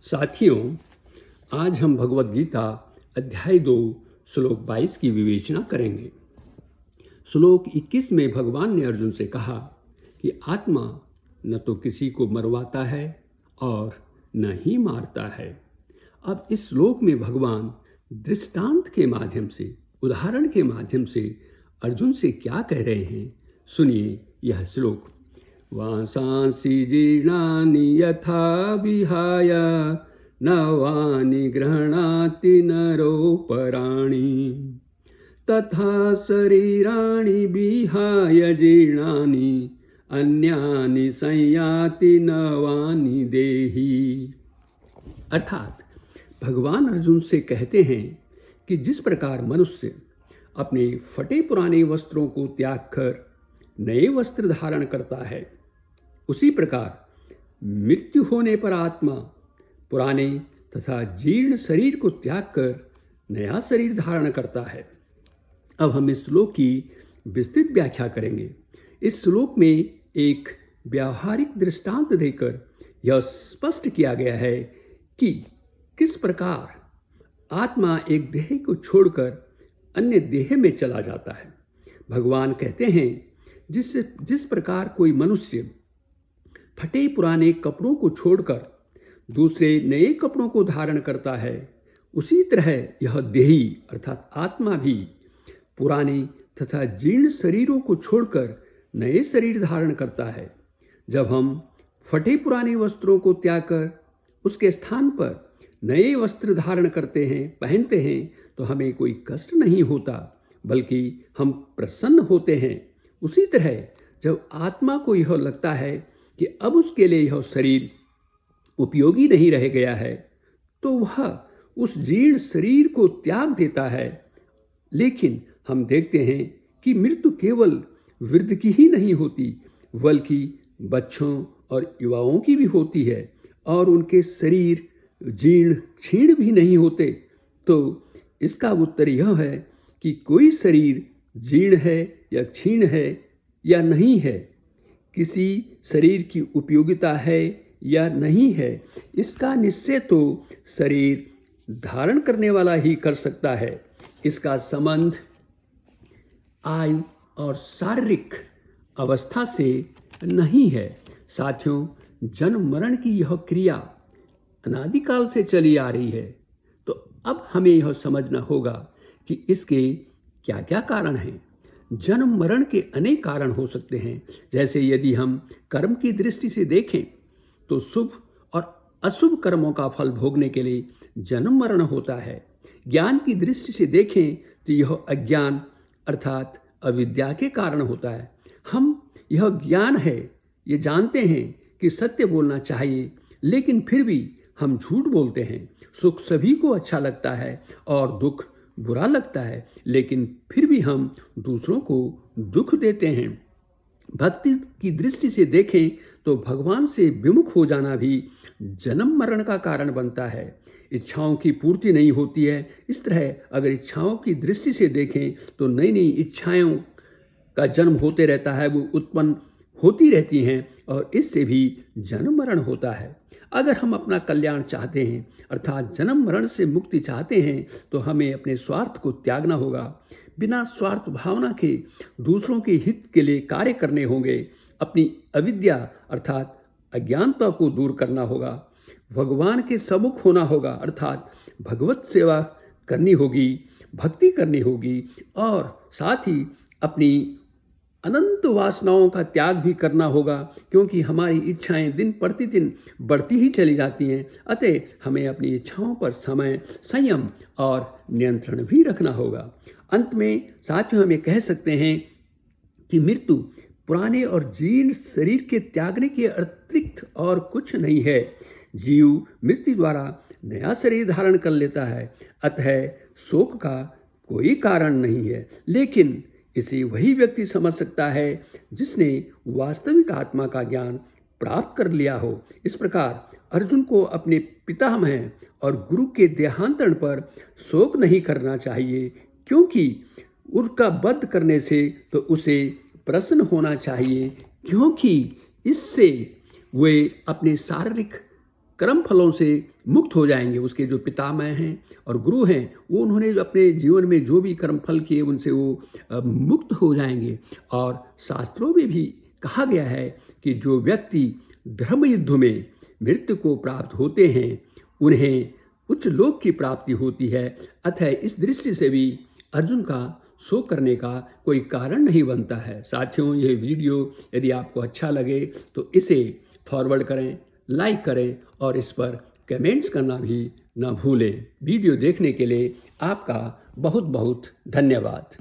साथियों, आज हम भगवत गीता अध्याय 2 श्लोक 22 की विवेचना करेंगे। श्लोक 21 में भगवान ने अर्जुन से कहा कि आत्मा न तो किसी को मरवाता है और न ही मारता है। अब इस श्लोक में भगवान दृष्टांत के माध्यम से, उदाहरण के माध्यम से अर्जुन से क्या कह रहे हैं, सुनिए यह श्लोक। वासांसि जीर्णानि यथा विहाय नवानि गृह्णाति नरोपराणि तथा शरीराणि विहाय जीर्णानि अन्यानि संयाति नवानि देहि। अर्थात भगवान अर्जुन से कहते हैं कि जिस प्रकार मनुष्य अपने फटे पुराने वस्त्रों को त्याग कर नए वस्त्र धारण करता है, उसी प्रकार मृत्यु होने पर आत्मा पुराने तथा जीर्ण शरीर को त्याग कर नया शरीर धारण करता है। अब हम इस श्लोक की विस्तृत व्याख्या करेंगे। इस श्लोक में एक व्यावहारिक दृष्टांत देकर यह स्पष्ट किया गया है कि किस प्रकार आत्मा एक देह को छोड़कर अन्य देह में चला जाता है। भगवान कहते हैं जिस प्रकार कोई मनुष्य फटे पुराने कपड़ों को छोड़कर दूसरे नए कपड़ों को धारण करता है, उसी तरह यह देही अर्थात आत्मा भी पुराने तथा जीर्ण शरीरों को छोड़कर नए शरीर धारण करता है। जब हम फटे पुराने वस्त्रों को त्याग कर उसके स्थान पर नए वस्त्र धारण करते हैं, पहनते हैं, तो हमें कोई कष्ट नहीं होता, बल्कि हम प्रसन्न होते हैं। उसी तरह जब आत्मा को यह लगता है कि अब उसके लिए यह शरीर उपयोगी नहीं रह गया है, तो वह उस जीर्ण शरीर को त्याग देता है। लेकिन हम देखते हैं कि मृत्यु केवल वृद्ध की ही नहीं होती, बल्कि बच्चों और युवाओं की भी होती है, और उनके शरीर जीर्ण क्षीण भी नहीं होते। तो इसका उत्तर यह है कि कोई शरीर जीर्ण है या क्षीण है या नहीं है, किसी शरीर की उपयोगिता है या नहीं है, इसका निश्चय तो शरीर धारण करने वाला ही कर सकता है। इसका संबंध आयु और शारीरिक अवस्था से नहीं है। साथियों, जन्म मरण की यह क्रिया अनादिकाल से चली आ रही है, तो अब हमें यह समझना होगा कि इसके क्या क्या कारण हैं। जन्म मरण के अनेक कारण हो सकते हैं। जैसे यदि हम कर्म की दृष्टि से देखें तो शुभ और अशुभ कर्मों का फल भोगने के लिए जन्म मरण होता है। ज्ञान की दृष्टि से देखें तो यह अज्ञान अर्थात अविद्या के कारण होता है। हम यह ज्ञान है, ये जानते हैं कि सत्य बोलना चाहिए, लेकिन फिर भी हम झूठ बोलते हैं। सुख सभी को अच्छा लगता है और दुख बुरा लगता है, लेकिन फिर भी हम दूसरों को दुख देते हैं। भक्ति की दृष्टि से देखें तो भगवान से विमुख हो जाना भी जन्म मरण का कारण बनता है। इच्छाओं की पूर्ति नहीं होती है। इस तरह अगर इच्छाओं की दृष्टि से देखें तो नई नई इच्छाओं का जन्म होते रहता है, वो उत्पन्न होती रहती हैं, और इससे भी जन्म मरण होता है। अगर हम अपना कल्याण चाहते हैं अर्थात जन्म मरण से मुक्ति चाहते हैं, तो हमें अपने स्वार्थ को त्यागना होगा। बिना स्वार्थ भावना के दूसरों के हित के लिए कार्य करने होंगे। अपनी अविद्या अर्थात अज्ञानता को दूर करना होगा। भगवान के सम्मुख होना होगा अर्थात भगवत सेवा करनी होगी, भक्ति करनी होगी, और साथ ही अपनी अनंत वासनाओं का त्याग भी करना होगा, क्योंकि हमारी इच्छाएं दिन प्रतिदिन बढ़ती ही चली जाती हैं। अतः हमें अपनी इच्छाओं पर समय, संयम और नियंत्रण भी रखना होगा। अंत में साथियों, हमें कह सकते हैं कि मृत्यु पुराने और जीर्ण शरीर के त्यागने के अतिरिक्त और कुछ नहीं है। जीव मृत्यु द्वारा नया शरीर धारण कर लेता है, अतः शोक का कोई कारण नहीं है। लेकिन इसे वही व्यक्ति समझ सकता है जिसने वास्तविक आत्मा का ज्ञान प्राप्त कर लिया हो। इस प्रकार अर्जुन को अपने पितामह और गुरु के देहांतरण पर शोक नहीं करना चाहिए, क्योंकि उनका वध करने से तो उसे प्रसन्न होना चाहिए, क्योंकि इससे वे अपने शारीरिक कर्म फलों से मुक्त हो जाएंगे। उसके जो पितामह हैं और गुरु हैं वो उन्होंने जो अपने जीवन में जो भी कर्म फल किए उनसे वो मुक्त हो जाएंगे। और शास्त्रों में भी कहा गया है कि जो व्यक्ति धर्म युद्ध में मृत्यु को प्राप्त होते हैं उन्हें उच्च लोक की प्राप्ति होती है। अतः इस दृष्टि से भी अर्जुन का शोक करने का कोई कारण नहीं बनता है। साथियों, यह वीडियो यदि आपको अच्छा लगे तो इसे फॉरवर्ड करें, लाइक करें और इस पर कमेंट्स करना भी ना भूलें। वीडियो देखने के लिए आपका बहुत बहुत धन्यवाद।